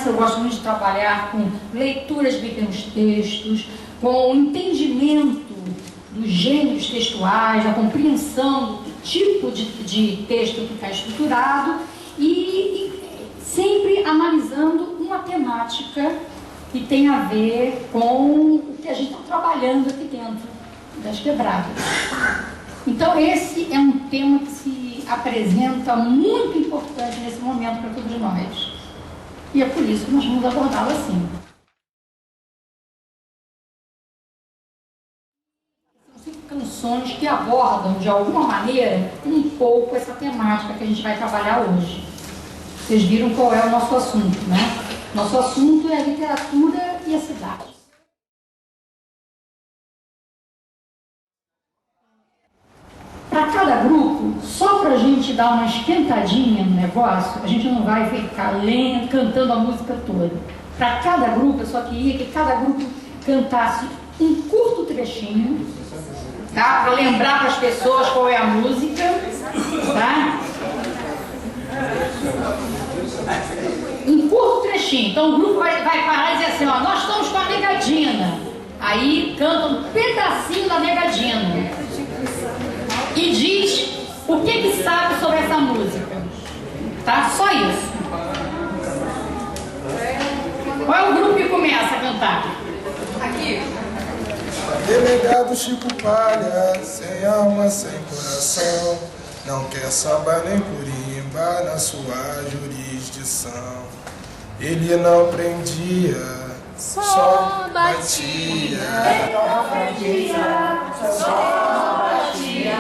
Eu gosto muito de trabalhar com leituras de pequenos textos, com entendimento dos gêneros textuais, a compreensão do tipo de texto que está estruturado e sempre analisando uma temática que tem a ver com o que a gente está trabalhando aqui dentro das quebradas. Então esse é um tema que se apresenta muito importante nesse momento para todos nós. E é por isso que nós vamos abordá-lo assim. São 5 canções que abordam, de alguma maneira, um pouco essa temática que a gente vai trabalhar hoje. Vocês viram qual é o nosso assunto, né? Nosso assunto é a literatura e a cidade. Para cada grupo, só para a gente dar uma esquentadinha no negócio, a gente não vai ficar lendo, cantando a música toda. Para cada grupo, eu só queria que cada grupo cantasse um curto trechinho, tá? Para lembrar para as pessoas qual é a música, tá? Um curto trechinho. Então o grupo vai parar e dizer assim, ó, nós estamos com a Negadina. Aí canta um pedacinho da Negadina. E diz o que sabe sobre essa música. Tá? Só isso. Qual é o grupo que começa a cantar? Aqui. Delegado Chico Palha, sem alma, sem coração, não quer samba nem curimba na sua jurisdição. Ele não prendia, só batia. Ele não prendia, só batia.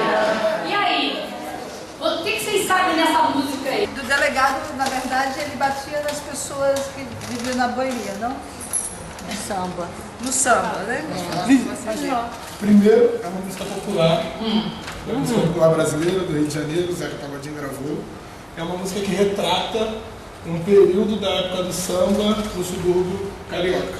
E aí? O que vocês sabem dessa música aí? Do delegado, na verdade, ele batia nas pessoas que viviam na boemia, não? No samba. No samba, né? Primeiro, é uma música popular, é uma música popular brasileira do Rio de Janeiro, Zeca Pagodinho gravou. É uma música que retrata um período da época do samba no subúrbio carioca.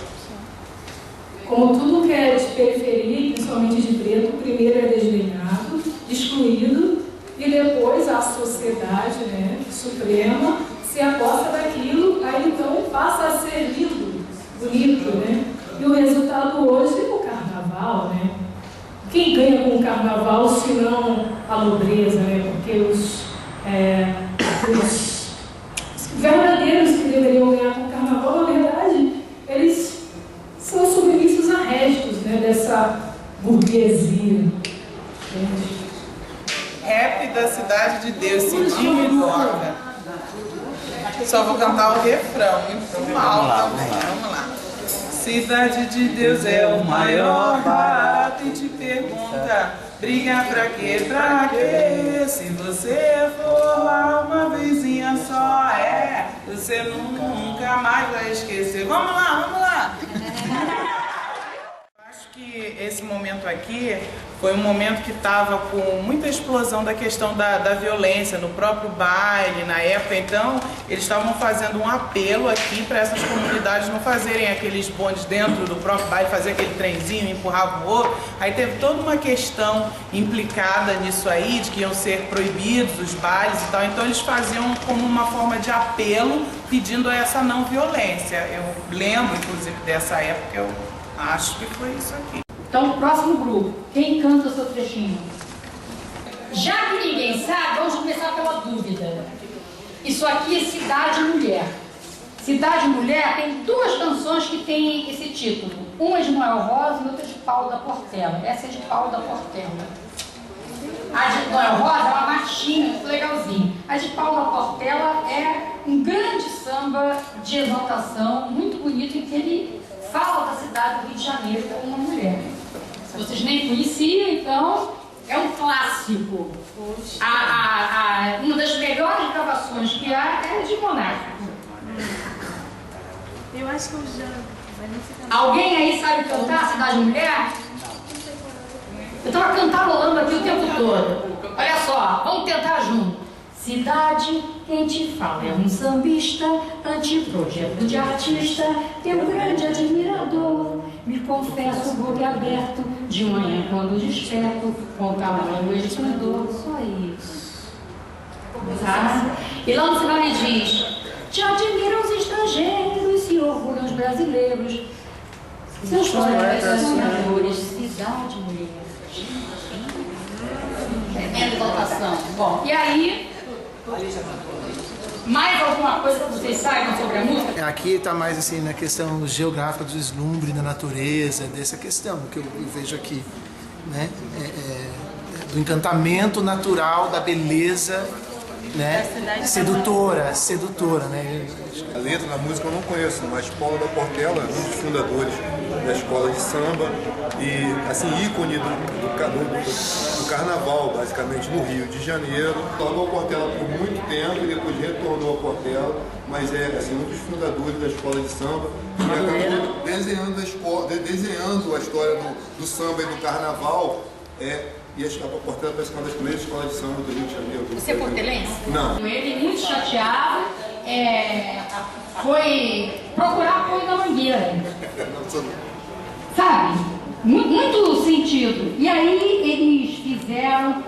Como tudo que é de periferia, principalmente de preto, primeiro é desdenhado, excluído, e depois a sociedade, né, suprema se aposta daquilo, aí então passa a ser lindo, bonito, né? E o resultado hoje é o carnaval, né? Quem ganha com o carnaval, se não a nobreza, né? Porque os verdadeiros que deveriam ganhar com o carnaval, na verdade, eles são submissos a restos, né, dessa burguesia. Rap da Cidade de Deus, Cidinho Miroca. Só vou cantar o refrão, muito mal também. Vamos lá. Cidade de Deus é o maior barato e te pergunta, briga pra quê, pra quê? Se você for lá uma vezinha só, você nunca mais vai esquecer. Vamos lá, vamos lá! Acho que esse momento aqui foi um momento que estava com muita explosão da questão da violência no próprio baile, na época. Então, eles estavam fazendo um apelo aqui para essas comunidades não fazerem aqueles bondes dentro do próprio baile, fazer aquele trenzinho, empurrar o outro. Aí teve toda uma questão implicada nisso aí, de que iam ser proibidos os bailes e tal. Então, eles faziam como uma forma de apelo, pedindo essa não violência. Eu lembro, inclusive, dessa época, eu acho que foi isso aqui. Então, o próximo grupo, quem canta o seu trechinho? Já que ninguém sabe, vamos começar pela dúvida. Isso aqui é Cidade Mulher. Cidade Mulher tem 2 canções que têm esse título. Uma é de Noel Rosa e outra é de Paulo da Portela. Essa é de Paulo da Portela. A de Noel Rosa é uma marchinha, muito legalzinho. A de Paulo da Portela é um grande samba de exaltação, muito bonito, em que ele fala da cidade do Rio de Janeiro como uma mulher. Vocês nem conheciam, então é um clássico. Uma das melhores gravações que há é de Monarca. Eu acho que eu já... Alguém aí sabe cantar Cidade Mulher? Eu estava cantarolando aqui o tempo todo. Olha só, vamos tentar junto. Cidade, quem te fala é um sambista, anteprojeto de artista, teu grande admirador. Me confesso, boca aberto, de manhã quando desperto, com tamanho e esplendor, só isso. Tá? E lá no final ele diz, te admiram os estrangeiros Seus colegas sonhadores, cidade mulher. Tremenda exaltação. Bom, e aí, mais alguma coisa que vocês saibam sobre a música? Aqui está mais assim na questão geográfica do deslumbre da natureza, dessa questão que eu vejo aqui, né? Do encantamento natural, da beleza, né? Sedutora, né? A letra da música eu não conheço, mas Paulo da Portela, um dos fundadores da escola de samba e assim ícone do carnaval, basicamente, no Rio de Janeiro. Largou a Portela por muito tempo e depois retornou a Portela, mas é assim, um dos fundadores da escola de samba e acabou desenhando a história do samba e do carnaval. E a Portela parece que é uma das primeiras escolas de samba do Rio de Janeiro. Você é portelense? Não. Ele, muito chateado, foi procurar apoio da Mangueira. Sabe? Muito sentido. E aí eles fizeram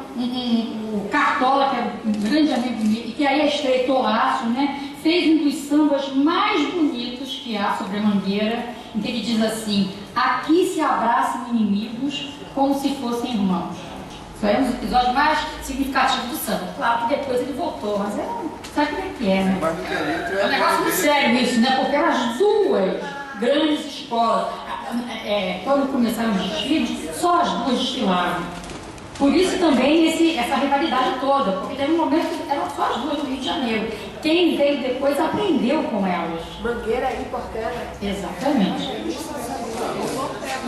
o Cartola, que é um grande amigo meu, e que aí estreitou laço, né? Fez um dos sambas mais bonitos que há sobre a Mangueira, em que ele diz assim: aqui se abraçam inimigos como se fossem irmãos. Isso aí é um dos episódios mais significativos do samba. Claro que depois ele voltou, mas sabe como é que é, né? É um negócio muito sério isso, né? Porque eram as duas grandes escolas. Quando começaram os desfiles, só as duas desfilaram. Por isso também essa rivalidade toda, porque teve um momento que eram só as duas do Rio de Janeiro. Quem veio depois aprendeu com elas. Mangueira e Portela. Exatamente.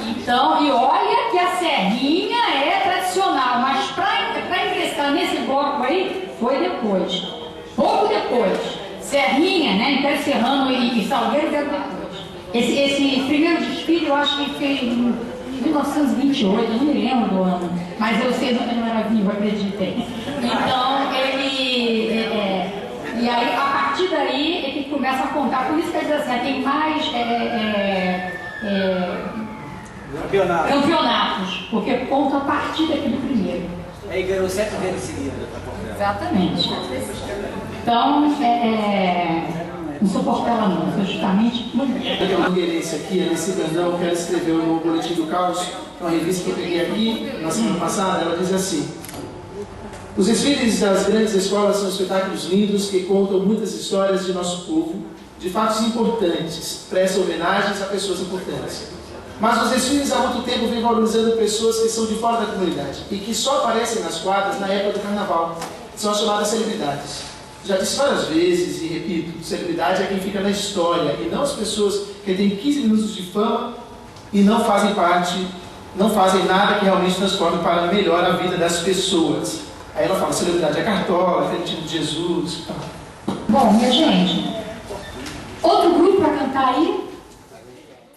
Então, e olha que a Serrinha é tradicional, mas para ingressar nesse bloco aí, foi depois. Pouco depois. Serrinha, né, Império Serrano e Salgueiro vieram depois. Esse primeiro desfile eu acho que foi em 1928, eu não me lembro do ano, mas eu sei que eu não era vivo, acreditem. Então, e aí, a partir daí, ele começa a contar, por isso que ele diz assim, tem mais campeonatos, porque conta a partir daqui do primeiro. Aí ganhou 7 vezes em seguida. Exatamente. Então, não sou Portela não, sou justamente A mangueirense aqui, a Alice Brandão, que ela escreveu no Boletim do Caos, que é uma revista que eu peguei aqui na semana passada, ela diz assim: os desfiles das grandes escolas são espetáculos lindos que contam muitas histórias de nosso povo, de fatos importantes, prestam homenagens a pessoas importantes. Mas os desfiles há muito tempo vêm valorizando pessoas que são de fora da comunidade e que só aparecem nas quadras na época do carnaval. São as chamadas celebridades. Já disse várias vezes e repito, celebridade é quem fica na história e não as pessoas que têm 15 minutos de fama e não fazem nada que realmente transforme para melhor a vida das pessoas. Aí ela fala, celebridade é Cartola, Ferentino de Jesus. Bom, minha gente, outro grupo para cantar aí?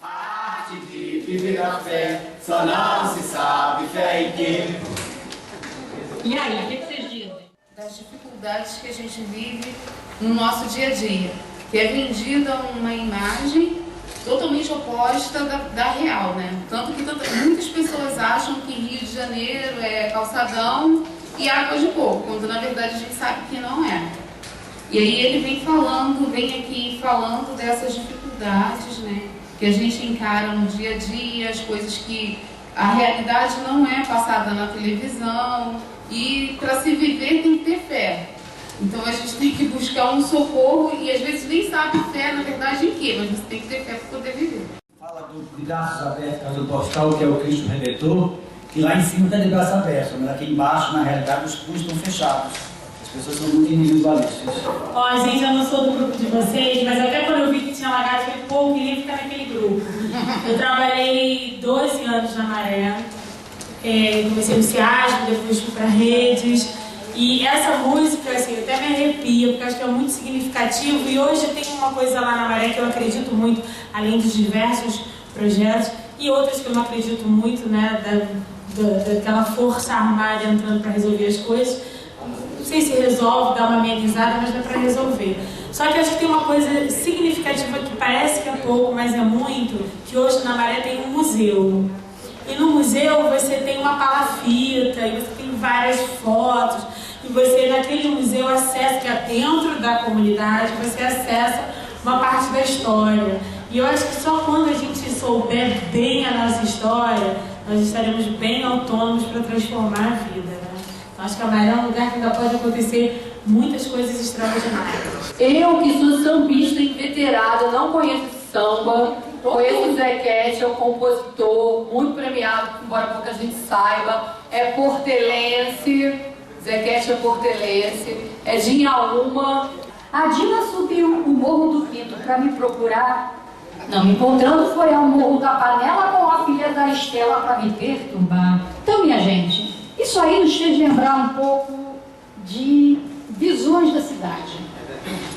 Arte de viver a fé, só não se sabe fé em quê. E aí, o que vocês dizem? Das dificuldades que a gente vive no nosso dia a dia, que é vendida uma imagem totalmente oposta da real, né? Tanto que muitas pessoas acham que Rio de Janeiro é calçadão e água de coco, quando na verdade a gente sabe que não é. E aí ele vem aqui falando dessas dificuldades, né? Que a gente encara no dia a dia, as coisas que a realidade não é passada na televisão. E para se viver tem que ter fé. Então a gente tem que buscar um socorro e às vezes nem sabe fé na verdade em quê, mas você tem que ter fé para poder viver. Fala de braços abertos do postal, que é o Cristo Redentor, que lá em cima está de braços abertos, mas aqui embaixo, na realidade, os punhos estão fechados. As pessoas são muito individualistas. Ó, gente, eu não sou do grupo de vocês, mas até quando eu vi que tinha lagarto, eu falei, pô, eu queria ficar naquele grupo. Eu trabalhei 12 anos na Maré. Comecei no CIASP, depois fui para redes, e essa música, assim, até me arrepia, porque acho que é muito significativo, e hoje tem uma coisa lá na Maré que eu acredito muito, além dos diversos projetos, e outras que eu não acredito muito, né, daquela força armada entrando para resolver as coisas. Não sei se resolve, dá uma amenizada, mas dá para resolver. Só que acho que tem uma coisa significativa que parece que é pouco, mas é muito, que hoje na Maré tem um museu. E no museu você tem uma palafita, e você tem várias fotos, e você naquele museu acessa, que é dentro da comunidade, você acessa uma parte da história. E eu acho que só quando a gente souber bem a nossa história, nós estaremos bem autônomos para transformar a vida, né? Acho que a Mairá é um lugar que ainda pode acontecer muitas coisas extraordinárias. Eu, que sou sambista inveterada, não conheço samba, conheço o Zequete, é um compositor muito premiado, embora pouca gente saiba, é portelense, Zequete é portelense, é de Inhaúma. A Dina subiu o Morro do Pinto para me procurar. Não, me encontrando foi ao Morro da Panela com a filha da Estela para me perturbar. Então, minha gente, isso aí nos fez lembrar um pouco de visões da cidade.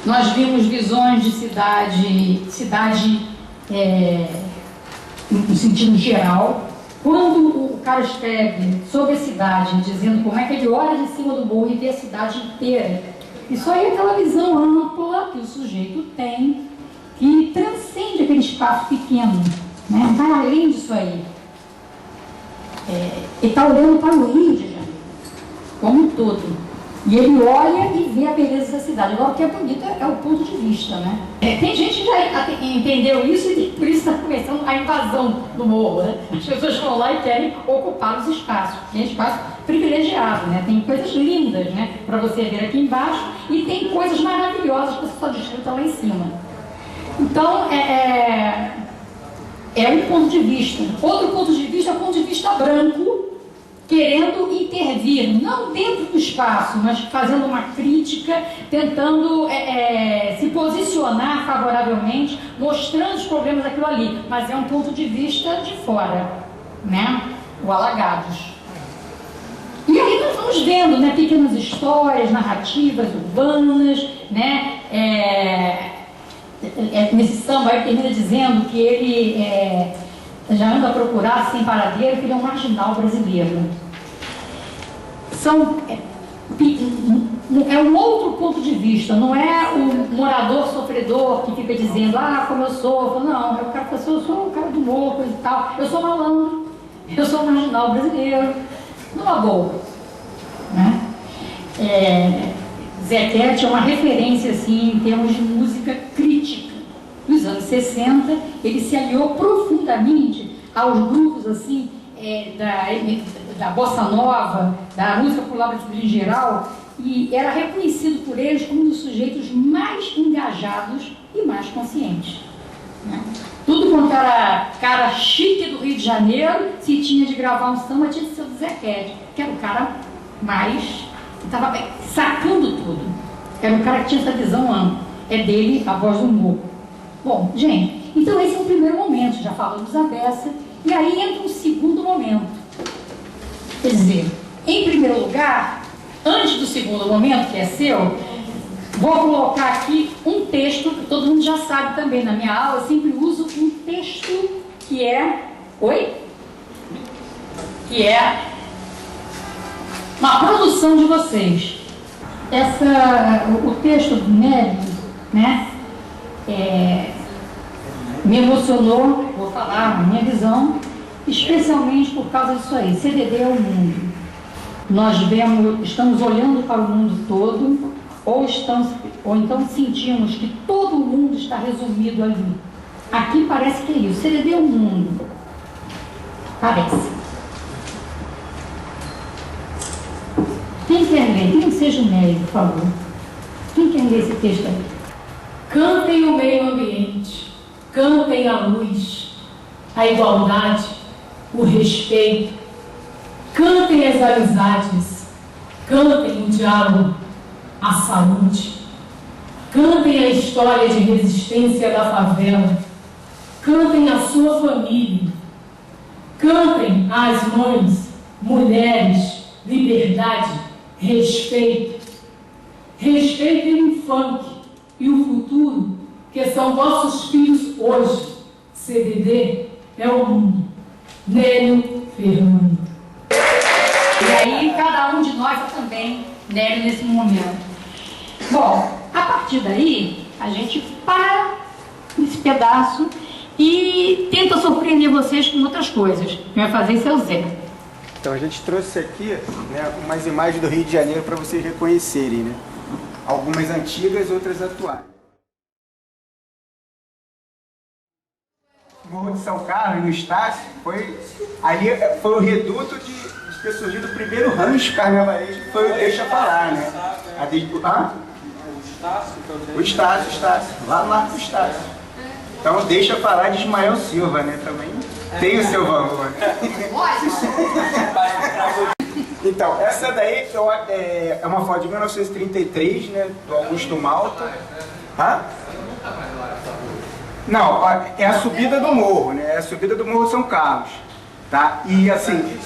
Nós vimos visões de cidade no sentido geral. Quando o cara escreve sobre a cidade, dizendo como é que ele olha de cima do morro e vê a cidade inteira, isso aí é aquela visão ampla que o sujeito tem, que transcende aquele espaço pequeno, né? Vai além disso aí. Ele está olhando para o Rio de Janeiro, como um todo. E ele olha e vê a beleza da cidade. Agora, o que é bonito é o ponto de vista, né? Tem gente que já entendeu isso e por isso está começando a invasão do morro, né? As pessoas vão lá e querem ocupar os espaços. Tem espaço privilegiado, né? Tem coisas lindas, né? Para você ver aqui embaixo e tem coisas maravilhosas que você só desfruta lá em cima. Então, é um ponto de vista. Outro ponto de vista é o ponto de vista branco, querendo intervir, não dentro do espaço, mas fazendo uma crítica, tentando se posicionar favoravelmente, mostrando os problemas daquilo ali, mas é um ponto de vista de fora, né? O Alagados. E aí nós vamos vendo, né, pequenas histórias, narrativas urbanas, né? Nesse samba ele termina dizendo que ele já anda a procurar sem paradeiro, que ele é um marginal brasileiro. É um outro ponto de vista, não é o morador sofredor que fica dizendo, como eu sofro. Não, eu sou o cara do morro e tal, eu sou malandro, eu sou um marginal brasileiro, numa boa, né? Zequete é uma referência assim, em termos de música crítica. Nos anos 60, ele se aliou profundamente aos grupos assim, da bossa nova, da música popular brasileira em geral, e era reconhecido por eles como um dos sujeitos mais engajados e mais conscientes, né? Tudo quanto era cara chique do Rio de Janeiro, se tinha de gravar um samba, tinha de ser do Zequete, que era o cara mais, que estava sacando tudo. Era um cara que tinha essa visão ampla. É dele a voz do morro. Bom, gente, então esse é o primeiro momento, já falamos a beça, e aí entra um segundo momento. Quer dizer, em primeiro lugar, antes do segundo momento, que é seu, vou colocar aqui um texto que todo mundo já sabe também. Na minha aula, eu sempre uso um texto que é... Oi? Que é uma produção de vocês. O texto do Nélio, né? Me emocionou, vou falar a minha visão, especialmente por causa disso aí. CDD é o mundo. Nós estamos olhando para o mundo todo, ou então sentimos que todo o mundo está resumido ali. Aqui parece que é isso. CDD é o mundo. Parece. Quem quer ler? Quem seja o médico, por favor. Quem quer ler esse texto aí? Cantem o meio ambiente, cantem a luz, a igualdade, o respeito, cantem as amizades, cantem o diálogo, a saúde, cantem a história de resistência da favela, cantem a sua família, cantem as mães, mulheres, liberdade, respeito, respeitem o funk e o futuro, que são vossos filhos hoje. CDD é o mundo. Nélio Fernando. E aí, cada um de nós é também Nélio nesse momento. Bom, a partir daí, a gente para nesse pedaço e tenta surpreender vocês com outras coisas. Quem vai fazer isso é o Zé. Então a gente trouxe aqui, né, umas imagens do Rio de Janeiro para vocês reconhecerem, né? Algumas antigas, outras atuais. Morro de São Carlos, no Estácio, ali foi o reduto de ter surgido o primeiro rancho carnavalesco, que foi o Deixa Falar, né? O Estácio, lá pro Estácio. Então, Deixa Falar de Ismael Silva, né? Também tem o seu valor. Então, essa daí é uma foto de 1933, né? Do Augusto Malta. Não, é a subida do morro, né? É a subida do Morro de São Carlos, tá? E assim...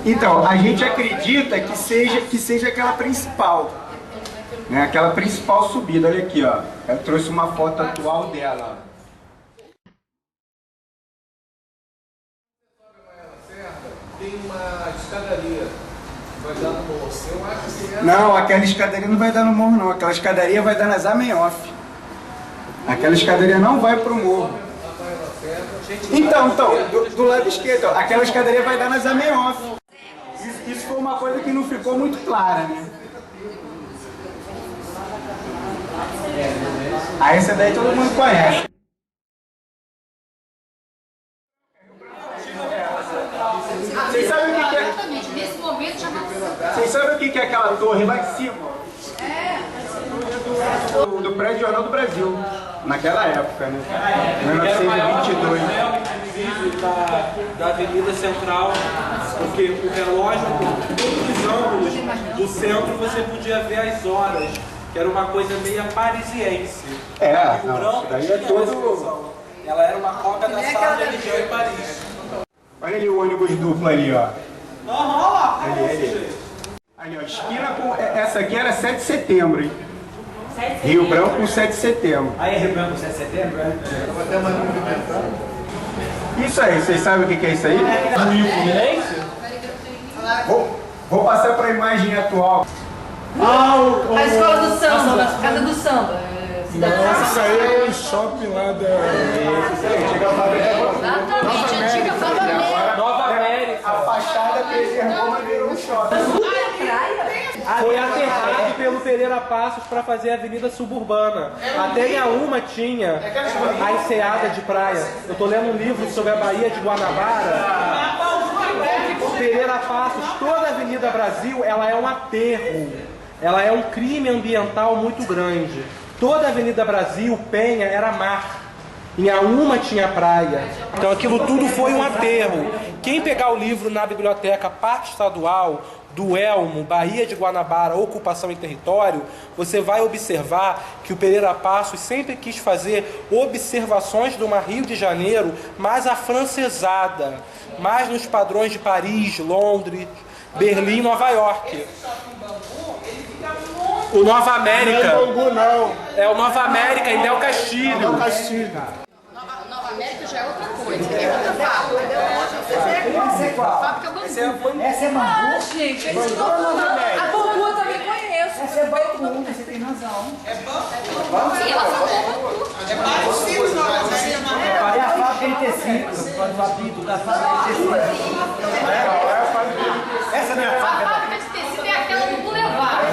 Então, a gente acredita que seja aquela principal, né? Aquela principal subida, olha aqui, ó. Eu trouxe uma foto atual dela, ó. Tem uma escadaria, vai dar no morro. Eu acho que Não, aquela escadaria não vai dar no morro, não. Aquela escadaria vai dar na Zamenhof. Aquela escadaria não vai pro morro. Então, do lado esquerdo, ó, aquela escadaria vai dar na Zamenhof. Isso foi uma coisa que não ficou muito clara, né? Aí essa daí todo mundo conhece. Vocês sabem o que é? Nesse momento já não. Vocês sabem o que é aquela torre lá em cima? Do prédio Jornal do Brasil, naquela época, né? 1922. Da Avenida Central, porque o relógio, com todos os ângulos do centro, você podia ver as horas, que era uma coisa meio parisiense. Não, isso daí é todo... Ela era uma cópia da sala de religião em Paris. Olha ali o ônibus duplo ali, ó. Ali. Ali, ó, esquina com... Essa aqui era 7 de setembro, hein? Rio Branco com 7 de setembro. Aí é Rio Branco com 7 de setembro, né? Estava até mais movimentado. Isso aí, vocês sabem o que é isso aí? Vou passar para a imagem atual. A escola do samba, a casa do samba. Isso aí é o shopping lá da... Exatamente, antiga fábrica. Nova América. A fachada preservou, mas virou um shopping. Foi aterrado pelo Pereira Passos para fazer a avenida suburbana. Até em Auma tinha a enseada de praia. Eu estou lendo um livro sobre a Baía de Guanabara. Pereira Passos, toda a Avenida Brasil, ela é um aterro. Ela é um crime ambiental muito grande. Toda a Avenida Brasil, Penha, era mar. Em Auma tinha praia. Então aquilo tudo foi um aterro. Quem pegar o livro na biblioteca Parque Estadual do Elmo, Baía de Guanabara, Ocupação e Território, você vai observar que o Pereira Passos sempre quis fazer observações do Mar Rio de Janeiro mais afrancesada, mais nos padrões de Paris, Londres, Berlim, Nova York. O Nova América. É o Nova América em Del Castilho. Nova América já é outra coisa, é outra fábrica. Essa é qual? Fábrica Bambu. Essa é Bambu? Gente, eles estão a Bambu eu também conheço. Essa é Bambu, você tem razão. É Bambu? Sim, ela falou. É a fábrica de tecido. Pode fazer da fábrica de tecido. Essa não é a A fábrica. fábrica de tecido é aquela do Boulevard.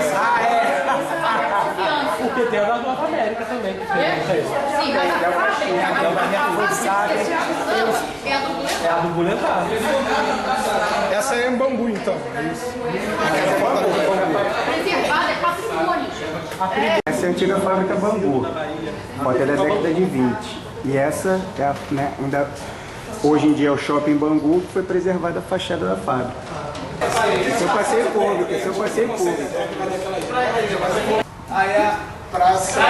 Porque tem a da Nova América também. Sim, mas a fábrica É a do Boulevard. Essa é em Bambu, então. É isso. preservada é patrimônio. Essa é a antiga fábrica Bambu, até da década de 20. E essa é né, ainda hoje em dia é o shopping Bangu, que foi preservada a fachada da fábrica. Esse é o passeio público, Aí a praça...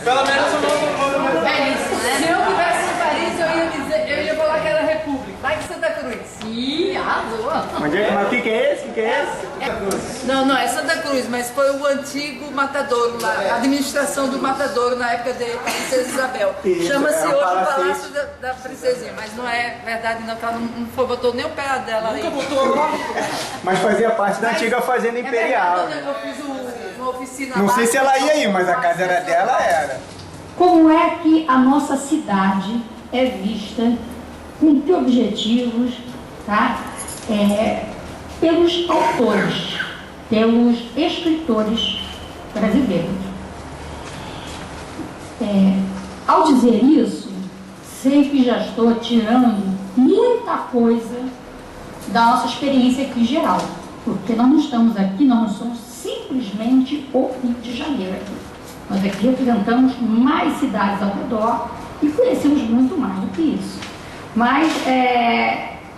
Pelo menos o nome. Se eu tivesse em Paris, eu ia falar que era República. Vai de Santa Cruz. Ih, arrasou. Mas o que é esse? O que é esse? Não é Santa Cruz, mas foi o antigo matadouro lá, a administração do matadouro na época da Princesa Isabel. Chama-se hoje o Palácio da Princesinha, mas não é verdade não, que ela não foi, botou nem o pé dela aí. Mas fazia parte da antiga fazenda imperial. É verdade, eu fiz uma oficina Não lá. sei se ela ia aí, mas a casa era dela, era. Como é que a nossa cidade é vista, com que objetivos, tá? Pelos autores, pelos escritores brasileiros. Ao dizer isso, sei que já estou tirando muita coisa da nossa experiência aqui geral, porque nós não estamos aqui, nós não somos simplesmente o Rio de Janeiro aqui. Nós aqui representamos mais cidades ao redor e conhecemos muito mais do que isso. Mas,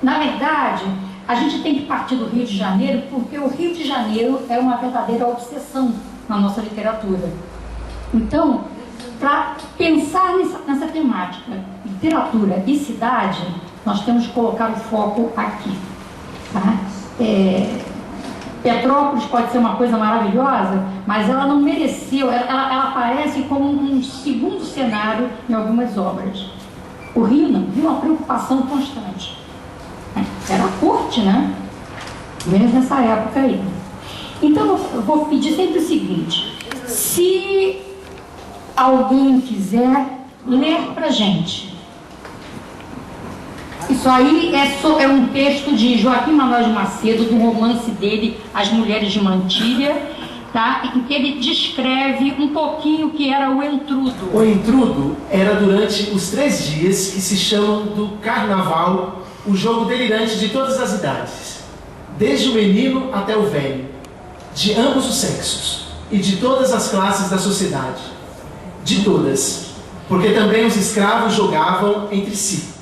na verdade, a gente tem que partir do Rio de Janeiro porque o Rio de Janeiro é uma verdadeira obsessão na nossa literatura. Então, para pensar nessa temática, literatura e cidade, nós temos que colocar o foco aqui. Tá? Petrópolis pode ser uma coisa maravilhosa, mas ela não mereceu, ela aparece como um segundo cenário em algumas obras. O Rio não, o Rio é uma preocupação constante. Era a corte, né? Menos nessa época aí. Então, eu vou pedir sempre o seguinte: se alguém quiser ler pra gente. Isso aí é um texto de Joaquim Manuel de Macedo, do romance dele, As Mulheres de Mantilha, tá? Em que ele descreve um pouquinho o que era o entrudo. O entrudo era durante os 3 dias que se chamam do Carnaval, o jogo delirante de todas as idades, desde o menino até o velho, de ambos os sexos e de todas as classes da sociedade. De todas, porque também os escravos jogavam entre si.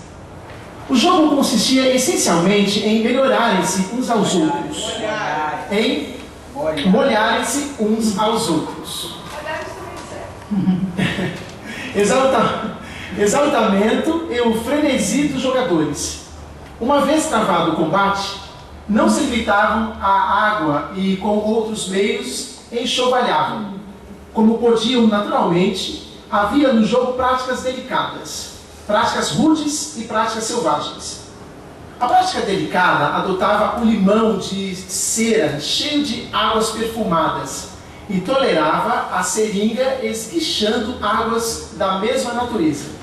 O jogo consistia essencialmente em melhorarem-se uns aos outros, em molharem-se uns aos outros. Exaltamento e o frenesi dos jogadores. Uma vez travado o combate, não se limitavam à água e com outros meios enxovalhavam. Como podiam naturalmente, havia no jogo práticas delicadas, práticas rudes e práticas selvagens. A prática delicada adotava o limão de cera cheio de águas perfumadas e tolerava a seringa esguichando águas da mesma natureza.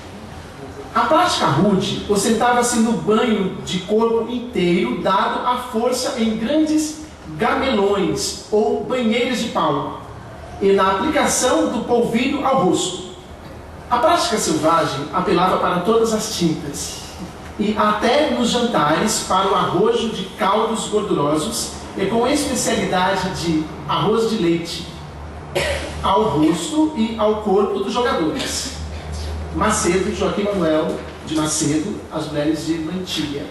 A prática rude ostentava-se no banho de corpo inteiro dado à força em grandes gamelões ou banheiros de pau e na aplicação do polvilho ao rosto. A prática selvagem apelava para todas as tintas, e até nos jantares para o arrojo de caldos gordurosos e com especialidade de arroz de leite, ao rosto e ao corpo dos jogadores. Macedo, Joaquim Manuel de Macedo, As Mulheres de Mantilha.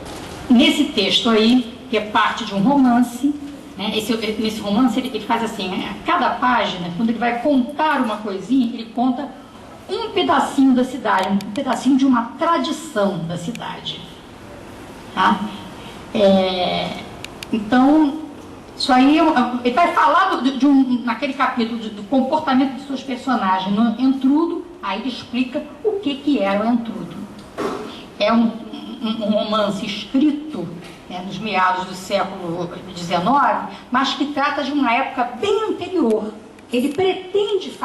Nesse texto aí, que é parte de um romance, né, nesse romance ele faz assim, a cada página, quando ele vai contar uma coisinha, ele conta um pedacinho da cidade, um pedacinho de uma tradição da cidade. Tá? Então, isso aí, ele vai falar naquele capítulo do comportamento dos seus personagens no entrudo, aí ele explica o que era o entrudo. É um romance escrito nos meados do século XIX, mas que trata de uma época bem anterior. Ele pretende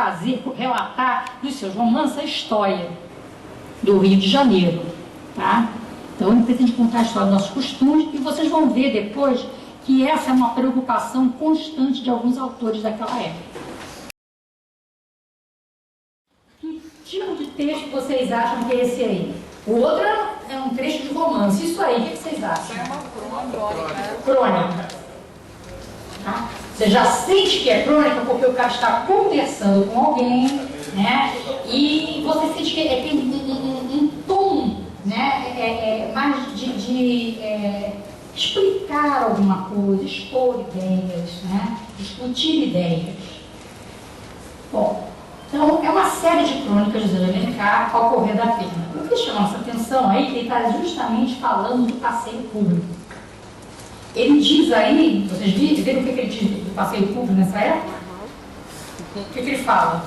relatar dos seus romances a história do Rio de Janeiro. Tá? Então ele pretende contar a história dos nossos costumes e vocês vão ver depois que essa é uma preocupação constante de alguns autores daquela época. Que tipo de texto vocês acham que é esse aí? O outro é um trecho de romance. Isso aí, o que vocês acham? É uma crônica. Crônica. Tá? Você já sente que é crônica porque o cara está conversando com alguém, né? E você sente que tem um tom, né? Mais de explicar alguma coisa, expor ideias, né? Discutir ideias. Bom, então é uma série de crônicas de Zé de Alencar ao correr da pena. Eu quis chamar nossa atenção aí que ele está justamente falando do passeio público. Ele diz aí, vocês viram o que ele diz do passeio público nessa época? O que ele fala?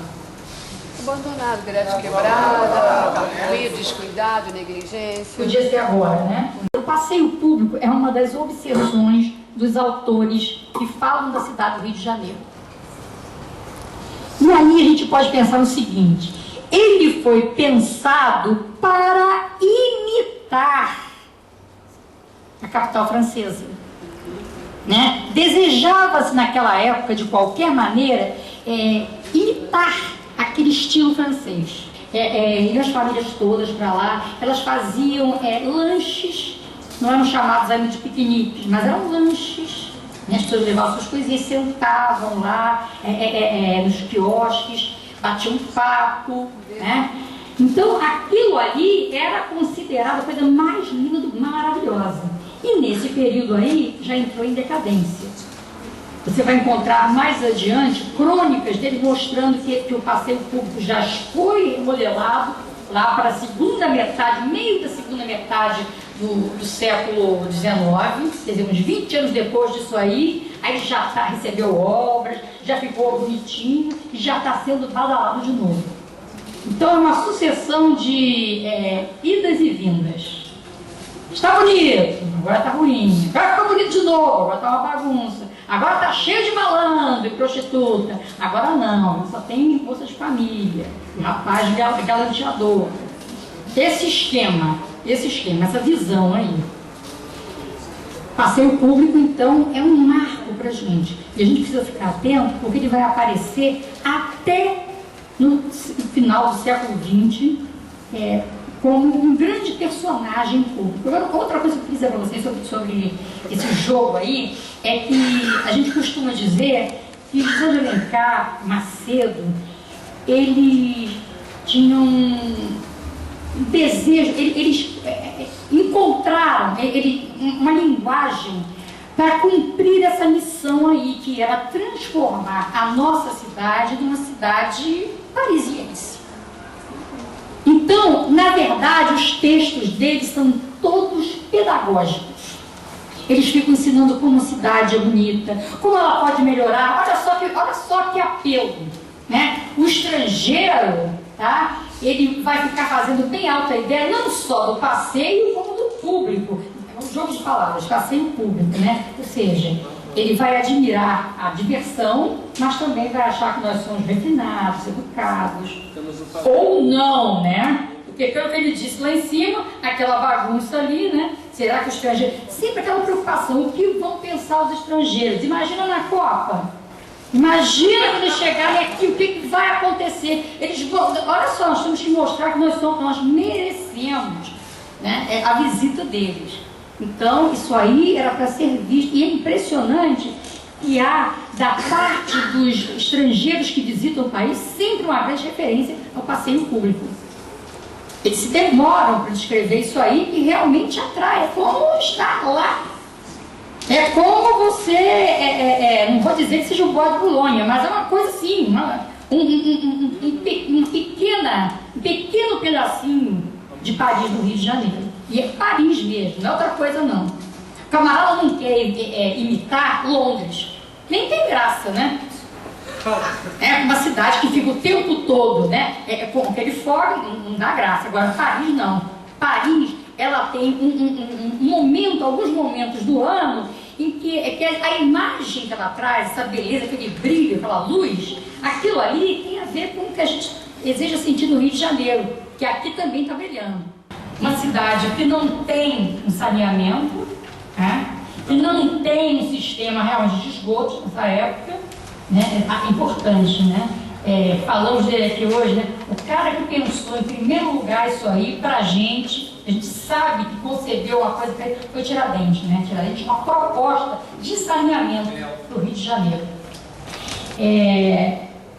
Abandonado, grade quebrada, ruído, descuidado, negligência. Podia ser agora, né? O passeio público é uma das obsessões dos autores que falam da cidade do Rio de Janeiro. E aí a gente pode pensar no seguinte: ele foi pensado para imitar a capital francesa. Né? Desejava-se naquela época, de qualquer maneira, imitar aquele estilo francês. iam as famílias todas para lá, elas faziam lanches, não eram chamados ainda de piqueniques, mas eram lanches, né? As pessoas levavam suas coisinhas, sentavam lá nos quiosques, batiam papo, né? Então aquilo ali era considerado a coisa mais linda, maravilhosa. E nesse período aí já entrou em decadência. Você vai encontrar mais adiante crônicas dele mostrando que o passeio público já foi remodelado lá para a segunda metade, meio da segunda metade do século XIX, quer dizer, uns 20 anos depois disso aí já recebeu obras, já ficou bonitinho e já está sendo badalado de novo. Então é uma sucessão de idas e vindas. Está bonito, agora está ruim, agora ficou bonito de novo, agora está uma bagunça, agora está cheio de malandro e prostituta, agora não, só tem moça de família, rapaz galanteador. Esse esquema, essa visão aí. Passeio público, então, é um marco para a gente. E a gente precisa ficar atento, porque ele vai aparecer até no final do século XX, como um grande personagem público. Agora, outra coisa que eu queria dizer para vocês sobre esse jogo aí, é que a gente costuma dizer que José de Alencar, Macedo, eles tinham um desejo, eles encontraram uma linguagem para cumprir essa missão aí, que era transformar a nossa cidade numa cidade parisiense. Então, na verdade, os textos deles são todos pedagógicos. Eles ficam ensinando como a cidade é bonita, como ela pode melhorar. Olha só que apelo, né? O estrangeiro, tá? Ele vai ficar fazendo bem alta ideia, não só do passeio, como do público. É um jogo de palavras, passeio público, né? Ou seja, ele vai admirar a diversão, mas também vai achar que nós somos refinados, educados. Ou não, né? Porque pelo que ele disse lá em cima, aquela bagunça ali, né? Será que os estrangeiros... Sempre aquela preocupação, o que vão pensar os estrangeiros? Imagina na Copa. Imagina quando eles chegarem aqui, o que vai acontecer? Eles vão... Olha só, nós temos que mostrar que nós merecemos, né, a visita deles. Então, isso aí era para ser visto. E é impressionante que há, da parte dos estrangeiros que visitam o país, sempre uma grande referência ao passeio público. Eles se demoram para descrever isso aí e realmente atrai. É como estar lá. É como você, não vou dizer que seja o Bois de Boulogne, mas é uma coisa assim, um pequeno pedacinho de Paris, do Rio de Janeiro. E é Paris mesmo, não é outra coisa não. O camarada não quer imitar Londres. Nem tem graça, né? É uma cidade que fica o tempo todo, né? Com aquele fora não dá graça. Agora, Paris não. Paris, ela tem um momento, alguns momentos do ano, em que a imagem que ela traz, essa beleza, aquele brilho, aquela luz, aquilo ali tem a ver com o que a gente deseja sentir no Rio de Janeiro, que aqui também está brilhando. Uma cidade que não tem um saneamento, né? Que não tem um sistema realmente de esgoto nessa época, né? É importante, né? Falamos dele aqui hoje, né? O cara que pensou em primeiro lugar isso aí, pra gente, a gente sabe que concebeu uma coisa, foi Tiradentes, né? Tiradentes, uma proposta de saneamento para o Rio de Janeiro.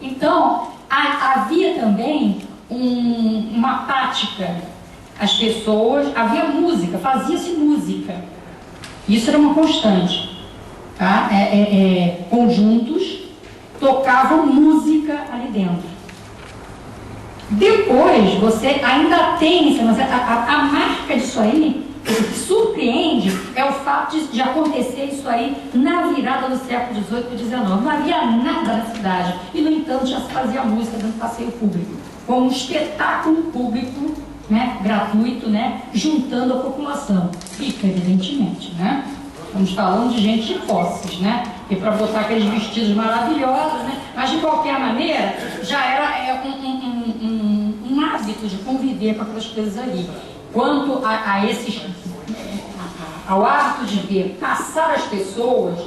Então, havia também uma prática, as pessoas, havia música, fazia-se música. Isso era uma constante. Tá? Conjuntos tocavam música ali dentro. Depois, você ainda tem, a marca disso aí, o que surpreende é o fato de acontecer isso aí na virada do século XVIII e XIX. Não havia nada na cidade e, no entanto, já se fazia música dentro do passeio público, com um espetáculo público, né, gratuito, né, juntando a população. Rica, evidentemente, né? Estamos falando de gente de posses, né? E para botar aqueles vestidos maravilhosos, né? Mas de qualquer maneira, já era um hábito de conviver com aquelas coisas ali. Quanto ao hábito de ver passar as pessoas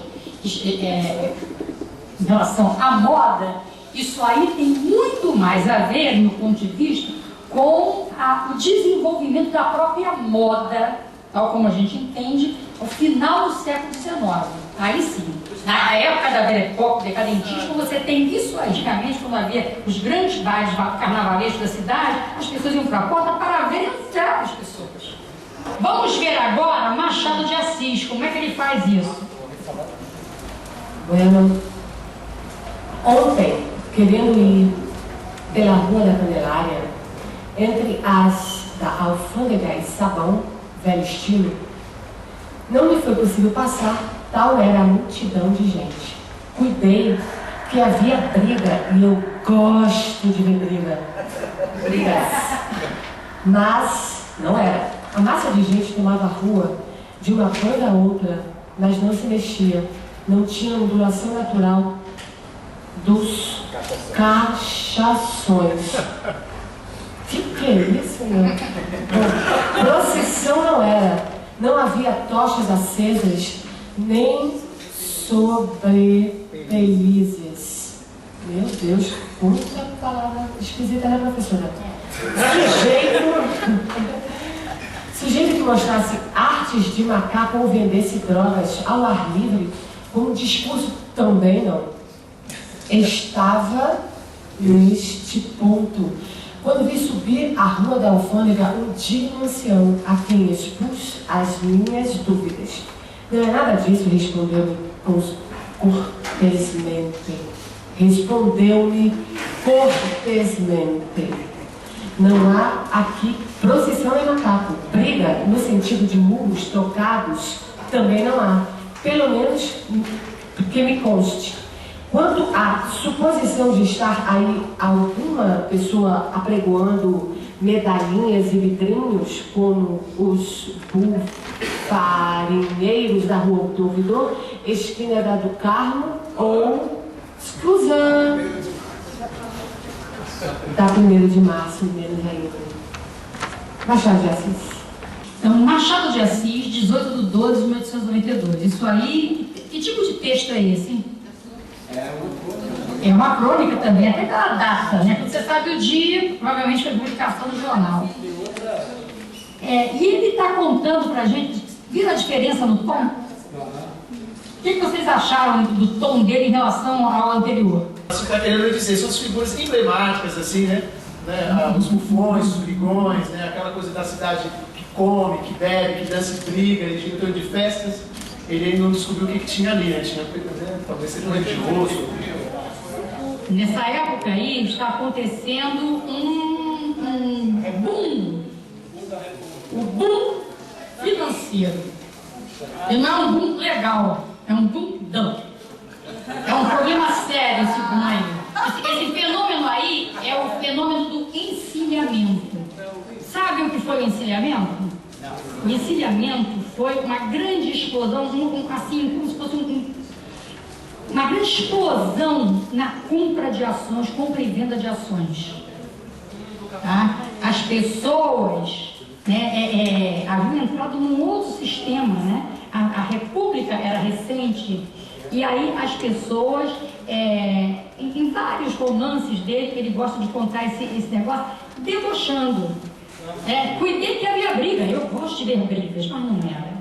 em relação à moda, isso aí tem muito mais a ver, no ponto de vista, com o desenvolvimento da própria moda, tal como a gente entende, ao final do século XIX. Aí sim, na época da Belle Époque, decadentismo, você tem isso. Antigamente, quando havia os grandes bailes carnavalescos da cidade, as pessoas iam para a porta para ver entrar as pessoas. Vamos ver agora Machado de Assis, como é que ele faz isso? Bueno, ontem, querendo ir pela Rua da Candelária, entre as da Alfândega e Sabão, velho estilo, não me foi possível passar, tal era a multidão de gente. Cuidei que havia briga, e eu gosto de ver briga. Brigas. Mas não era. A massa de gente tomava a rua de uma banda a outra, mas não se mexia. Não tinha ondulação natural dos cachações. Que é isso, meu? Procissão não era. Não havia tochas acesas, nem sobrepelizes. Meu Deus, puta palavra esquisita, né, professora? Sujeito que mostrasse artes de macaco ou vendesse drogas ao ar livre, com um discurso também não. Estava neste ponto quando vi subir a Rua da Alfândega um digno ancião a quem expus as minhas dúvidas. Não é nada disso, respondeu-me cortesmente. Respondeu-me cortesmente. Não há aqui procissão nem macaco. Briga, no sentido de murros trocados, também não há. Pelo menos que me conste. Quanto à suposição de estar aí alguma pessoa apregoando medalhinhas e vidrinhos, como os bufarinheiros da Rua do Ouvidor, esquina da do Carmo ou exclusão da 1º de março, menos ainda. Machado de Assis. Então, Machado de Assis, 18/12/1892. Isso aí, que tipo de texto é esse? É uma crônica também, até pela data, né? Porque você sabe o dia, provavelmente foi publicação do jornal. E ele está contando pra gente, viram a diferença no tom? O que vocês acharam do tom dele em relação ao anterior? Você está querendo dizer, são as figuras emblemáticas, assim, né? Os bufões, os brigões, né? Aquela coisa da cidade que come, que bebe, que dança e briga, e diretor de festas. Ele ainda não descobriu o que tinha ali, né? Talvez seja um religioso. Nessa época aí está acontecendo um boom. O boom financeiro. E não é um boom legal, é um boom dump. É um problema sério esse boom aí. Esse fenômeno aí é o fenômeno do encilhamento. Sabe o que foi o encilhamento? O encilhamento foi uma grande explosão, assim, como se fosse uma grande explosão na compra de ações, compra e venda de ações. Tá? As pessoas haviam entrado num outro sistema, né? A República era recente, e aí as pessoas, em vários romances dele, que ele gosta de contar esse negócio, debochando. Cuidei que havia briga, eu gosto de ver brigas, mas não era.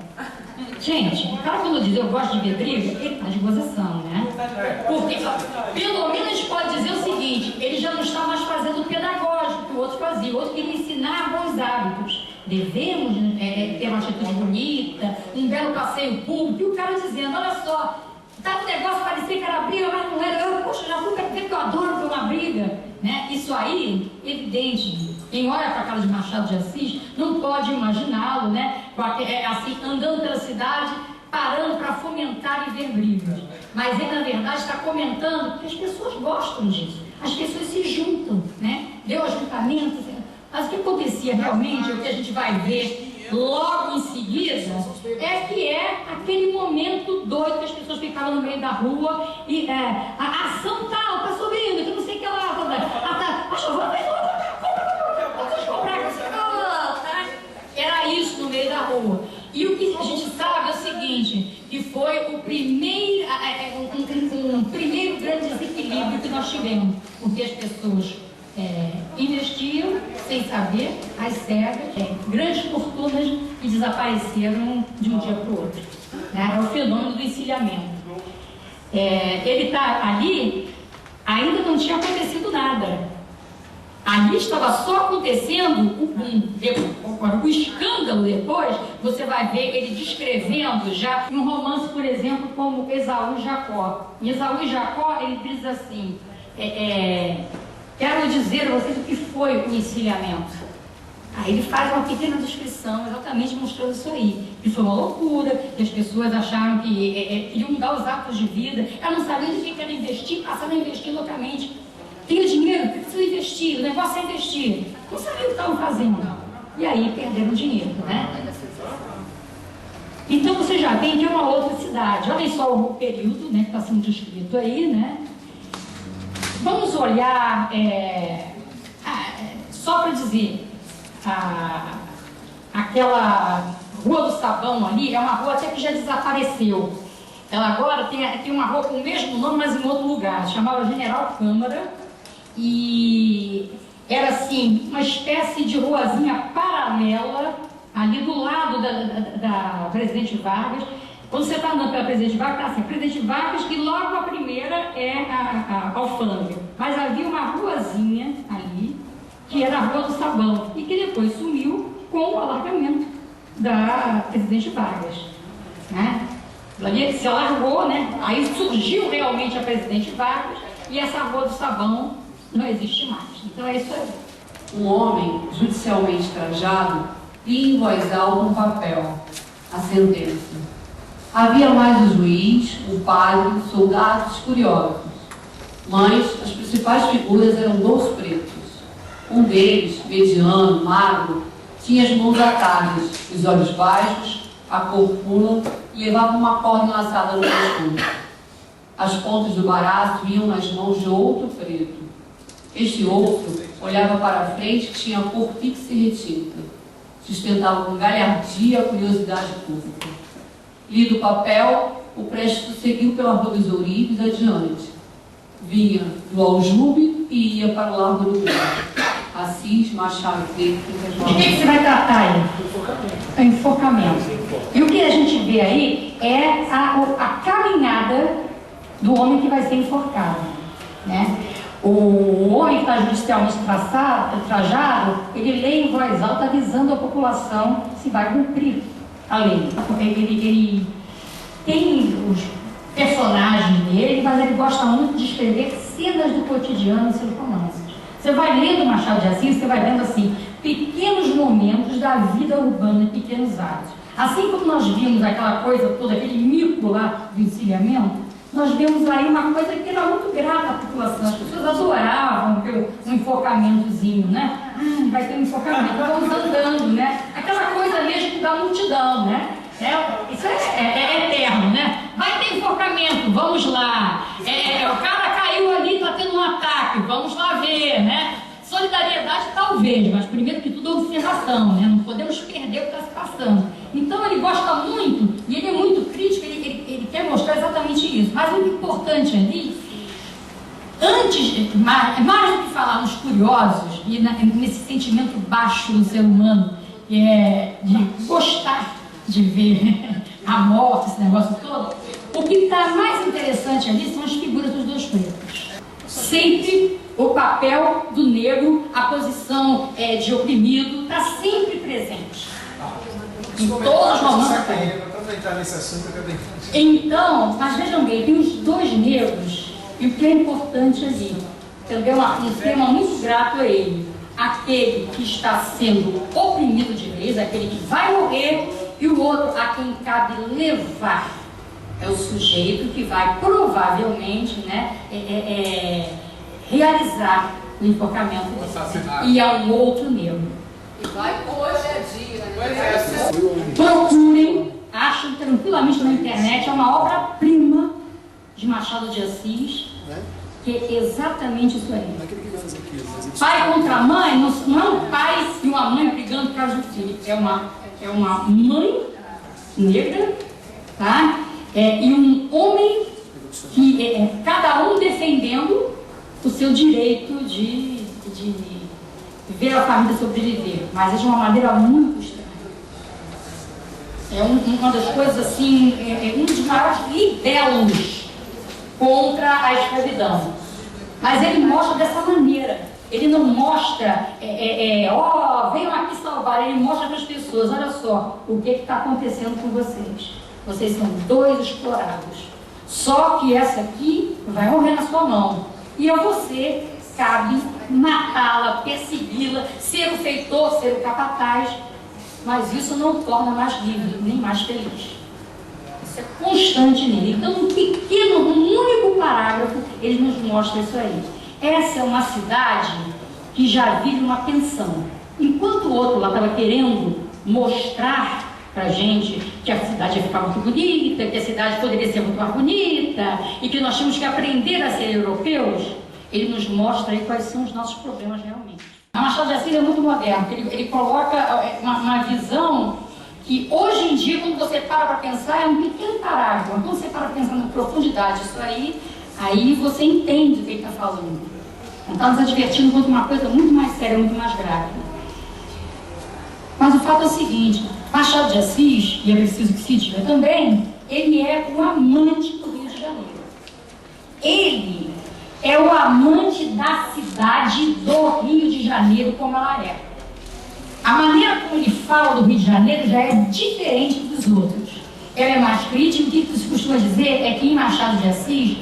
Gente, o cara quando diz eu gosto de ver briga, ele tá de gozação, né? Porque pelo menos a gente pode dizer o seguinte, ele já não está mais fazendo o pedagógico que o outro fazia, o outro queria ensinar bons hábitos. Devemos ter uma atitude bonita, um belo passeio público, e o cara dizendo, olha só, tá um negócio, parecia que era briga, mas não era, poxa, já fui ver que eu adoro ver uma briga, né? Isso aí, evidente. Quem olha para a cara de Machado de Assis não pode imaginá-lo, né? Assim, andando pela cidade, parando para fomentar e ver brigas. Mas ele, na verdade, está comentando que as pessoas gostam disso. As pessoas se juntam, né? Deu ajuntamento. Mas o que acontecia realmente, o que a gente vai ver logo em seguida, é que aquele momento doido que as pessoas ficavam no meio da rua e a ação tal, tá subindo, que não sei o que lá, era isso no meio da rua. E o que a gente sabe é o seguinte, que foi o primeiro, um primeiro grande desequilíbrio que nós tivemos, porque as pessoas investiam sem saber, às cegas, grandes fortunas que desapareceram de um dia para o outro. Né? É o fenômeno do encilhamento. Ele está ali, ainda não tinha acontecido nada. Ali estava só acontecendo o escândalo depois, você vai ver ele descrevendo já um romance, por exemplo, como Esaú e Jacó. Em Esaú e Jacó, ele diz assim, quero dizer a vocês o que foi o encilhamento. Aí ele faz uma pequena descrição, exatamente mostrando isso aí. Que foi uma loucura, que as pessoas acharam que queriam mudar os hábitos de vida, elas não sabiam de que era investir, passaram a investir loucamente. Tenho dinheiro, preciso investir, o negócio é investir. Não sabiam o que estavam fazendo. E aí perderam dinheiro, né? Então você já vê que é uma outra cidade. Olha só o período, né, que está sendo descrito aí, né? Vamos olhar, só para dizer, aquela Rua do Sabão ali, é uma rua até que já desapareceu. Ela agora tem uma rua com o mesmo nome, mas em outro lugar. Chamava General Câmara. E era assim, uma espécie de ruazinha paralela, ali do lado da Presidente Vargas. Quando você está andando pela Presidente Vargas, está assim, Presidente Vargas, e logo a primeira é a alfândega. Mas havia uma ruazinha ali, que era a Rua do Sabão, e que depois sumiu com o alargamento da Presidente Vargas. Né? Ali se alargou, né? Aí surgiu realmente a Presidente Vargas, e essa Rua do Sabão não existe mais. Então é isso aí. Um homem judicialmente trajado lia em voz alta um papel, a sentença. Havia mais o juiz, o padre, soldados curiosos. Mas as principais figuras eram 2 pretos. Um deles, mediano, magro, tinha as mãos atadas, os olhos baixos, a cor pula e levava uma corda laçada no pescoço. As pontas do baraço iam nas mãos de outro preto. Este outro olhava para a frente, tinha a cor fixa e retinta. Sustentava com galhardia a curiosidade pública. Lido o papel, o préstito seguiu pela Rua dos Ourives adiante. Vinha do Aljube e ia para o Largo do Rio. Assis, Machado, de que você vai tratar aí? É enforcamento. E o que a gente vê aí é a caminhada do homem que vai ser enforcado. Né? O homem que está judicialmente trajado, ele lê em voz alta avisando a população se vai cumprir a lei. Ele tem os personagens dele, mas ele gosta muito de escrever cenas do cotidiano em seus romances. Você vai lendo Machado de Assis, você vai vendo assim, pequenos momentos da vida urbana, pequenos atos. Assim como nós vimos aquela coisa toda, aquele mico lá do encilhamento, nós vemos aí uma coisa que era muito grata à população. As pessoas adoravam um enfocamentozinho, né? Vai ter um enfocamento, vamos andando, né? Aquela coisa mesmo da multidão, né? Isso é eterno, né? Vai ter enforcamento, vamos lá. O cara caiu ali, está tendo um ataque, vamos lá ver, né? Solidariedade talvez, mas primeiro que tudo observação, né? Não podemos perder o que está se passando. Então ele gosta muito, e ele é muito crítico, ele quer mostrar exatamente isso. Mas o importante ali, mais do que falar nos curiosos, e nesse sentimento baixo do ser humano, que é de gostar de ver a morte, esse negócio todo, o que está mais interessante ali são as figuras dos 2 pretos. Sempre o papel do negro, a posição de oprimido, está sempre presente. Em todos os romances. Aproveitar nesse assunto que eu tenho. Então, mas vejam bem, tem os 2 negros, e o que é importante ali, entendeu? Um tema muito grato a ele. Aquele que está sendo oprimido de vez, aquele que vai morrer, e o outro a quem cabe levar. É o sujeito que vai provavelmente, né, realizar o enforcamento dele. E é um outro negro. E vai hoje é dia, né? Procurem, achem tranquilamente na internet, é uma obra-prima de Machado de Assis, que é exatamente isso aí. Pai contra mãe, não é um pai e uma mãe brigando por causa do filho, é uma mãe negra, tá? E um homem que cada um defendendo o seu direito de de ver a família sobreviver, mas é de uma maneira muito estranha. É uma das coisas assim, um dos maiores libelos contra a escravidão. Mas ele mostra dessa maneira. Ele não mostra, venham aqui salvar. Ele mostra para as pessoas, olha só, o que está acontecendo com vocês. Vocês são 2 explorados. Só que essa aqui vai morrer na sua mão. E a você cabe matá-la, persegui-la, ser o feitor, ser o capataz. Mas isso não o torna mais livre, nem mais feliz. Isso é constante nele. Então, num único parágrafo, ele nos mostra isso aí. Essa é uma cidade que já vive uma tensão. Enquanto o outro lá estava querendo mostrar para a gente que a cidade ia ficar muito bonita, que a cidade poderia ser muito mais bonita e que nós tínhamos que aprender a ser europeus, ele nos mostra aí quais são os nossos problemas realmente. A Machado de Assis é muito moderno, ele coloca uma visão que hoje em dia, quando você para pensar, é um pequeno parágrafo. Quando você para pensar na profundidade disso aí você entende o que ele está falando. Não está nos advertindo contra uma coisa muito mais séria, muito mais grave. Mas o fato é o seguinte, Machado de Assis, e é preciso que se diga também, ele é o amante do Rio de Janeiro. Ele é o amante da cidade do Rio de Janeiro como ela é. A maneira como ele fala do Rio de Janeiro já é diferente dos outros. Ela é mais crítica. O que se costuma dizer é que em Machado de Assis,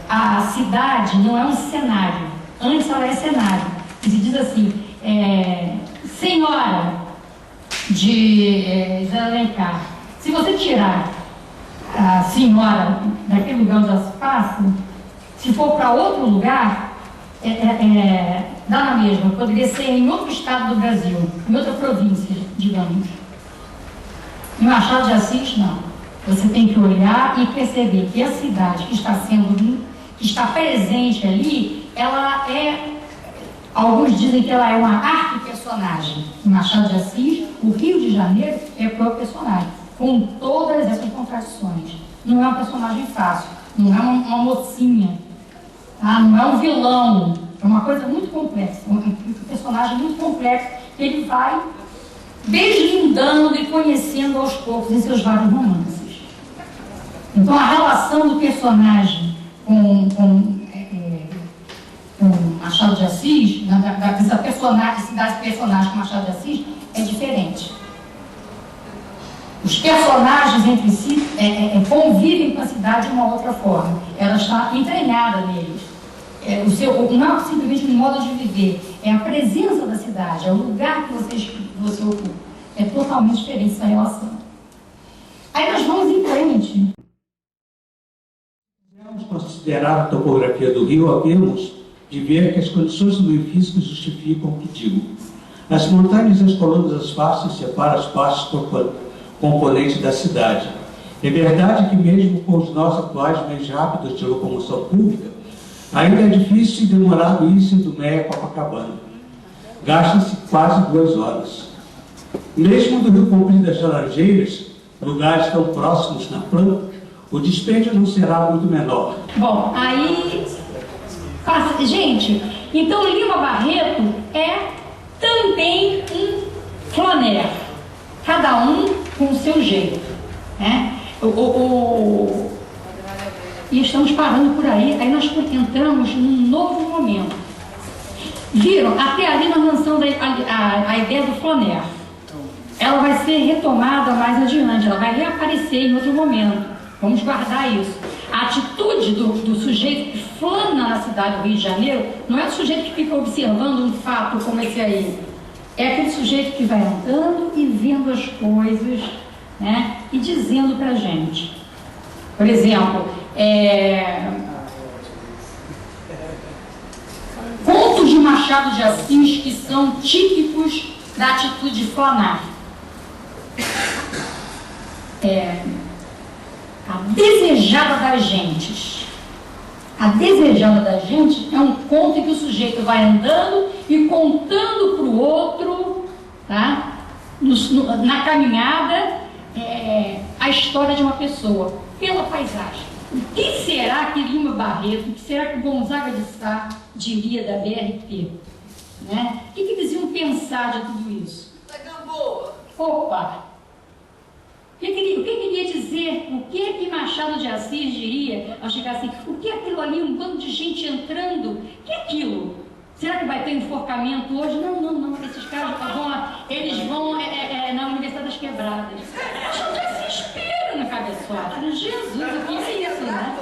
a cidade não é um cenário. Antes ela é cenário. E se diz assim, senhora de Zé Alencar, se você tirar a senhora daquele lugar onde ela se passa, se for para outro lugar, dá na mesma. Poderia ser em outro estado do Brasil, em outra província, digamos. Em Machado de Assis, não. Você tem que olhar e perceber que a cidade que está presente ali, ela é, alguns dizem que ela é uma arquipersonagem. Em Machado de Assis, o Rio de Janeiro é o próprio personagem, com todas essas contradições. Não é um personagem fácil, não é uma mocinha, tá? Não é um vilão, é uma coisa muito complexa, um personagem muito complexo que ele vai deslindando e conhecendo aos poucos em seus vários romances. Então a relação do personagem com Machado de Assis, dessa personagem com Machado de Assis, é diferente. Os personagens entre si convivem com a cidade de uma outra forma. Ela está entranhada neles. Não é simplesmente um modo de viver, é a presença da cidade, é o lugar que você ocupa. É totalmente diferente essa relação. Aí nós vamos em frente. Vamos considerar a topografia do rio, havemos de ver que as condições do meio físico justificam o que digo. As montanhas e as colunas asfaltam separam as partes componentes da cidade. É verdade que mesmo com os nossos atuais meios rápidos de locomoção pública, ainda é difícil e demorado ir do Meia a Copacabana. Gasta-se quase 2 horas. Mesmo do Rio Comprido das Laranjeiras, lugares tão próximos na planta, o dispêndio não será muito menor. Bom, aí... Gente, então Lima Barreto é também um flaner. Cada um com o seu jeito, né? E estamos parando por aí nós entramos num novo momento. Viram? Até ali nós lançamos a ideia do flaner. Ela vai ser retomada mais adiante, ela vai reaparecer em outro momento. Vamos guardar isso. A atitude do sujeito que flana na cidade do Rio de Janeiro não é o sujeito que fica observando um fato como esse aí. É aquele sujeito que vai andando e vendo as coisas, né, e dizendo pra gente. Por exemplo, contos de Machado de Assis que são típicos da atitude de flanar. A Desejada das Gentes. A Desejada das Gentes é um conto em que o sujeito vai andando e contando para o outro, tá? Na caminhada, a história de uma pessoa, pela paisagem. O que será que Lima Barreto, o que será que Gonzaga de Sá diria da BRT? Né? O que eles iam pensar de tudo isso? Da Gamboa. Opa! O que queria dizer? O que é que Machado de Assis diria ao chegar assim? O que é aquilo ali? Um bando de gente entrando? O que é aquilo? Será que vai ter enforcamento hoje? Não. Esses caras eles vão na Universidade das Quebradas. Machado de Assis espera na cabeçote. Jesus, o que é isso, né?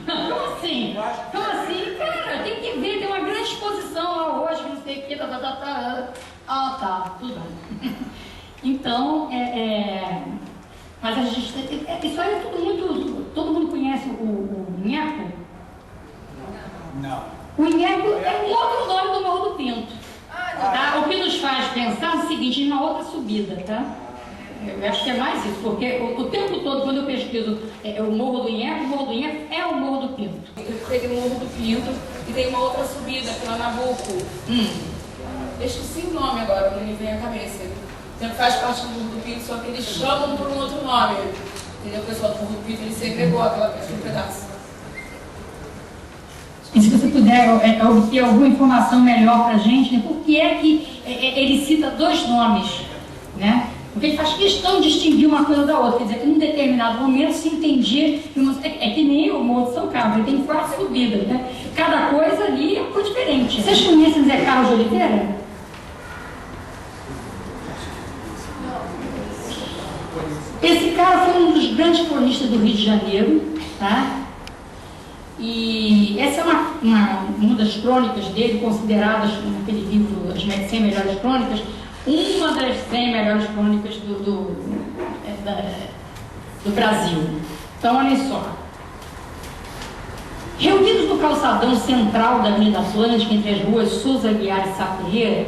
Como assim? Cara, tem que ver, tem uma grande exposição lá hoje, não sei o que, tá, tudo bem. Então, mas a gente, isso aí é tudo muito, todo mundo conhece o Inheco? Não. O Inheco é um outro nome do Morro do Pinto. Tá? O que nos faz pensar é o seguinte, em uma outra subida, tá? Eu acho que é mais isso, porque o tempo todo, quando eu pesquiso o Morro do Inheco é o Morro do Pinto. Tem o Morro do Pinto e tem uma outra subida aqui lá na Nabuco. Eu esqueci o nome agora, não me vem à cabeça. Sempre faz parte do Morro do Pinto, só que eles chamam por um outro nome. Entendeu? O pessoal do Morro do Pinto, ele segregou aquele pedaço. E se você puder obter alguma informação melhor para a gente, né, por que é que ele cita dois nomes, né? Porque ele faz questão de distinguir uma coisa da outra, quer dizer, que num determinado momento se entendia, é que nem o Morro de São Carlos, ele tem 4 subidas, né? Cada coisa ali é uma coisa diferente. Vocês conhecem Zé Carlos de Oliveira? Esse cara foi um dos grandes cronistas do Rio de Janeiro, tá? E essa é uma das crônicas dele, consideradas naquele livro, as 100 melhores crônicas, uma das 100 melhores crônicas do Brasil. Então, olha só. Reunidos no calçadão central da Avenida Atlântica, entre as ruas Souza Aguiar e Sá Ferreira,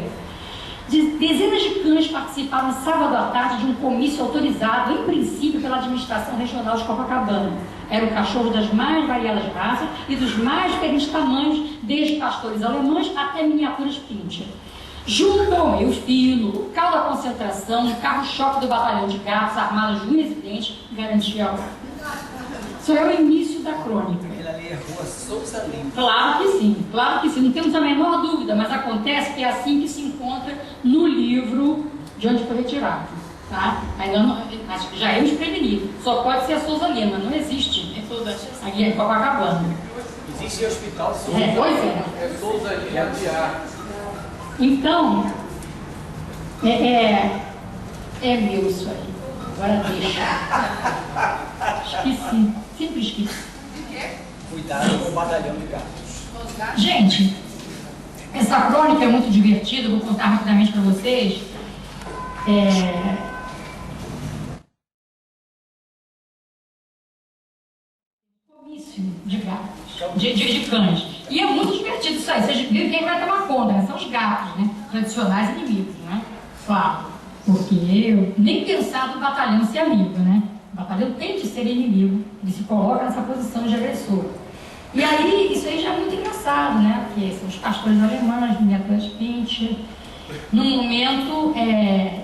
dezenas de cães participaram sábado à tarde de um comício autorizado, em princípio, pela administração regional de Copacabana. Eram cachorros das mais variadas raças e dos mais diferentes tamanhos, desde pastores alemães até miniaturas pincher. Junto ao meio fino, o local da concentração, o carro-choque do batalhão de gatos, armados de unhas e dentes, garantia a ordem. Isso é o início da crônica. Ele ali é Rua Souza Lima. Claro que sim, não temos a menor dúvida, mas acontece que é assim que se encontra no livro de onde foi retirado. Tá? Ainda não, mas já é desprevenido. Só pode ser a Souza Lima, não existe. Aqui é Copacabana. Existe hospital Souza. Pois é. É Souza Lima de Arte. Então, é meu isso aí. Agora deixa. Esqueci, sempre esqueci. Cuidado com o batalhão de gatos. Gente, essa crônica é muito divertida, vou contar rapidamente para vocês. Comício de gatos, de cães. E é muito divertido isso aí. Vocês viram quem vai tomar conta, né? São os gatos, né? Tradicionais inimigos, né? Claro. Porque eu nem pensar no batalhão ser amigo, né? O batalhão tem de ser inimigo. Ele se coloca nessa posição de agressor. E aí, isso aí já é muito engraçado, né? Porque são os pastores alemães, miniaturas pincher. Num momento,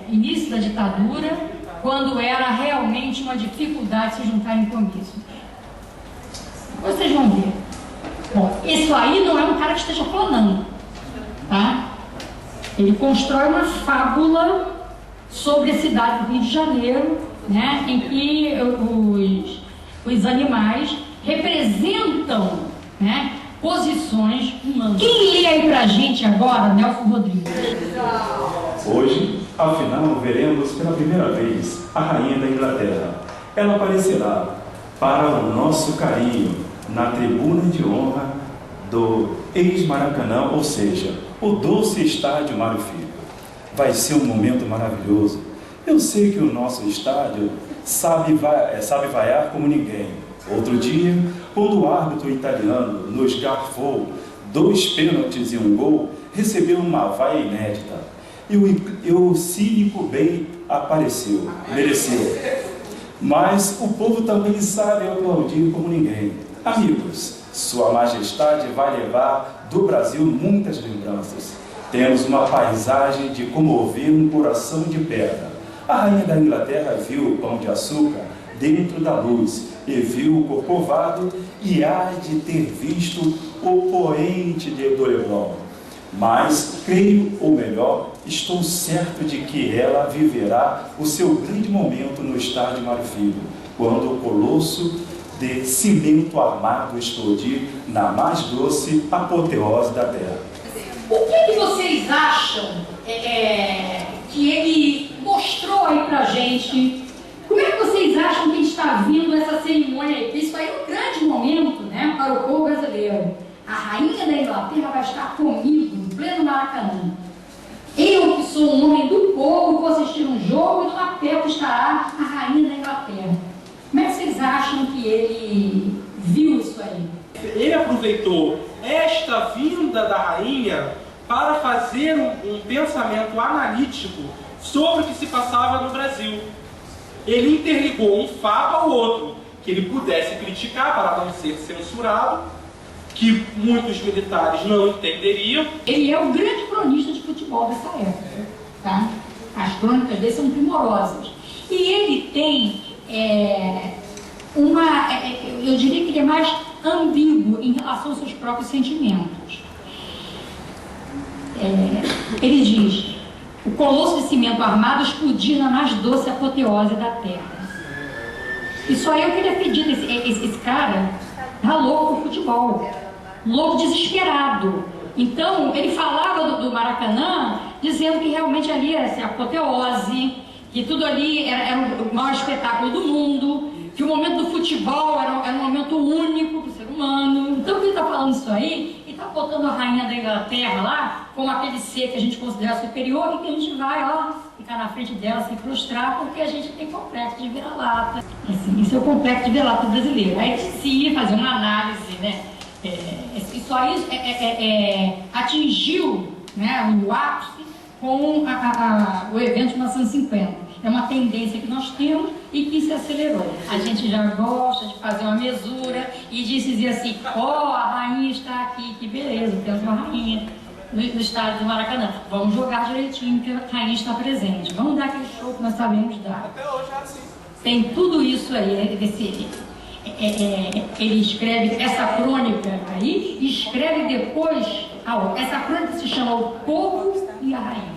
início da ditadura, quando era realmente uma dificuldade se juntar em comício. Vocês vão ver. Bom, isso aí não é um cara que esteja planando, tá? Ele constrói uma fábula sobre a cidade do Rio de Janeiro, né, em que os animais representam, né, posições humanas. Quem lê aí pra gente agora, Nelson Rodrigues? Hoje, afinal, veremos pela primeira vez a Rainha da Inglaterra. Ela aparecerá para o nosso carinho na tribuna de honra do ex-Maracanã, ou seja, o doce estádio Mário Filho. Vai ser um momento maravilhoso. Eu sei que o nosso estádio sabe vaiar como ninguém. Outro dia, quando o árbitro italiano nos garfou 2 pênaltis e 1 gol, recebeu uma vaia inédita. E o cínico bem apareceu, mereceu. Mas o povo também sabe aplaudir como ninguém. Amigos, Sua Majestade vai levar do Brasil muitas lembranças. Temos uma paisagem de comover um coração de pedra. A Rainha da Inglaterra viu o Pão de Açúcar dentro da luz e viu o Corcovado e há de ter visto o poente de Leblon. Mas creio, ou melhor, estou certo de que ela viverá o seu grande momento no estádio Mário Filho, quando o colosso de cimento armado explodir na mais doce apoteose da terra. O que vocês acham que ele mostrou aí pra gente? Como é que vocês acham que está vindo essa cerimônia? Isso aí é um grande momento, né, para o povo brasileiro. A rainha da Inglaterra vai estar comigo, em pleno Maracanã. Eu, que sou um homem do povo, vou assistir um jogo e no papel estará a rainha da Inglaterra. Como é que vocês acham que ele viu isso aí? Ele aproveitou esta vinda da rainha para fazer um pensamento analítico sobre o que se passava no Brasil. Ele interligou um fato ao outro, que ele pudesse criticar para não ser censurado, que muitos militares não entenderiam. Ele é o grande cronista de futebol dessa época, tá? As crônicas dele são primorosas. E ele tem eu diria que ele é mais ambíguo em relação aos seus próprios sentimentos. Ele diz: o colosso de cimento armado explodir na mais doce apoteose da terra. Isso aí é o que ele acredita. Esse cara tá louco por futebol, louco, desesperado. Então ele falava do Maracanã, dizendo que realmente ali era essa apoteose, que tudo ali era o maior espetáculo do mundo, que o momento do futebol era um momento único para o ser humano. Então ele está falando isso aí, e está botando a rainha da Inglaterra lá como aquele ser que a gente considera superior e que a gente vai lá ficar na frente dela, se frustrar, porque a gente tem complexo de vira-lata. Assim, isso é o complexo de vira-lata brasileiro. Aí se ia fazer uma análise, né? Isso aí atingiu, né, o ápice com o evento de 1950. É uma tendência que nós temos e que se acelerou. A gente já gosta de fazer uma mesura e de dizer assim: a rainha está aqui, que beleza, temos uma rainha no estádio do Maracanã. Vamos jogar direitinho, que a rainha está presente. Vamos dar aquele show que nós sabemos dar. Até hoje é assim. Tem tudo isso aí. Ele escreve essa crônica aí e escreve depois. Essa crônica se chama O Povo e a Rainha.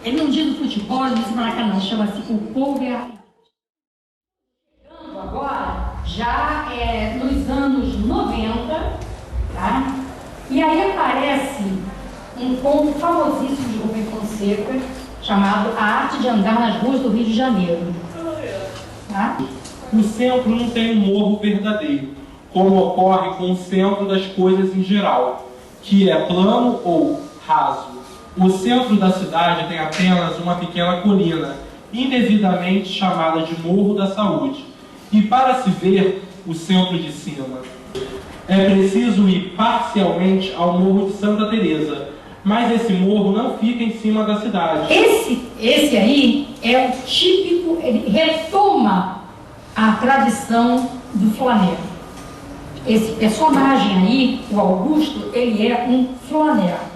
Ele não diz o futebol, ele diz o Maracanã, chama-se O Povo e a Rainha. Chegando agora, já nos anos 90, tá? E aí aparece um conto famosíssimo de Rubem Fonseca, chamado A Arte de Andar nas Ruas do Rio de Janeiro. Tá? O centro não tem um morro verdadeiro, como ocorre com o centro das coisas em geral, que é plano ou raso. O centro da cidade tem apenas uma pequena colina, indevidamente chamada de Morro da Saúde. E para se ver o centro de cima, é preciso ir parcialmente ao Morro de Santa Teresa, mas esse morro não fica em cima da cidade. Esse aí é o típico, ele retoma a tradição do flaneiro. Esse personagem aí, o Augusto, ele é um flaneiro.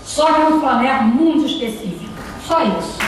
Só que é um flaneiro muito específico. Só isso.